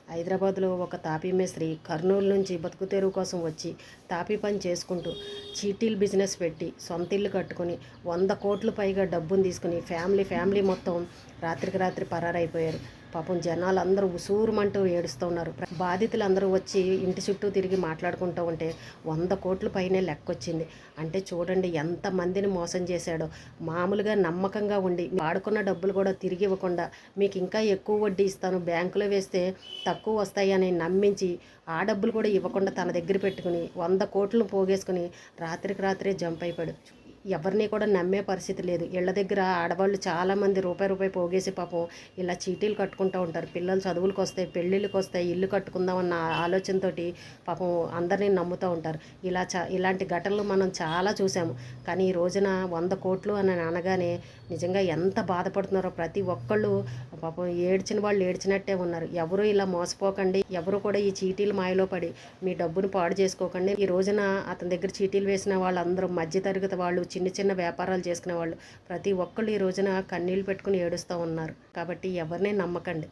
హైదరాబాద్లో ఒక తాపీ మేస్త్రి కర్నూలు నుంచి బతుకు తెరువు కోసం వచ్చి తాపీ పని చేసుకుంటూ చీటీలు బిజినెస్ పెట్టి సొంత ఇల్లు కట్టుకుని 100 కోట్లు పైగా డబ్బును తీసుకుని ఫ్యామిలీ మొత్తం రాత్రికి రాత్రి పరారైపోయారు. పాపం జనాలు అందరూ ఉసూరుమంటూ ఏడుస్తూ ఉన్నారు. బాధితులు అందరూ వచ్చి ఇంటి చుట్టూ తిరిగి మాట్లాడుకుంటూ ఉంటే 100 కోట్ల పైనే లెక్కొచ్చింది. అంటే చూడండి ఎంతమందిని మోసం చేశాడో. మామూలుగా నమ్మకంగా ఉండి వాడుకున్న డబ్బులు కూడా తిరిగి ఇవ్వకుండా మీకు ఇంకా ఎక్కువ వడ్డీ ఇస్తాను, బ్యాంకులో వేస్తే తక్కువ వస్తాయని నమ్మించి ఆ డబ్బులు కూడా ఇవ్వకుండా తన దగ్గర పెట్టుకుని 100 కోట్లు పోగేసుకుని రాత్రికి రాత్రే జంప్ అయిపోయాడు. ఎవరిని కూడా నమ్మే పరిస్థితి లేదు. ఇళ్ళ దగ్గర ఆడవాళ్ళు చాలామంది రూపాయి పోగేసి పాపం ఇలా చీటీలు కట్టుకుంటూ ఉంటారు. పిల్లలు చదువులకు వస్తాయి, పెళ్ళిళ్ళకి వస్తాయి, ఇల్లు కట్టుకుందామన్న ఆలోచనతోటి పాపం అందరినీ నమ్ముతూ ఉంటారు. ఇలాంటి ఘటనలు మనం చాలా చూసాము. కానీ ఈ రోజున 100 కోట్లు అని అనగానే నిజంగా ఎంత బాధపడుతున్నారో ప్రతి ఒక్కళ్ళు. పాపం ఏడ్చిన వాళ్ళు ఏడ్చినట్టే ఉన్నారు. ఎవరు ఇలా మోసపోకండి, ఎవరు కూడా ఈ చీటీల మాయలో పడి మీ డబ్బును పాడు చేసుకోకండి. ఈ రోజున అతని దగ్గర చీటీలు వేసిన వాళ్ళందరూ మధ్యతరగతి వాళ్ళు, చిన్న వ్యాపారాలు చేసుకునే వాళ్ళు ప్రతి ఒక్కళ్ళు ఈ రోజున కన్నీళ్ళు పెట్టుకుని ఏడుస్తూ ఉన్నారు. కాబట్టి ఎవరిని నమ్మకండి.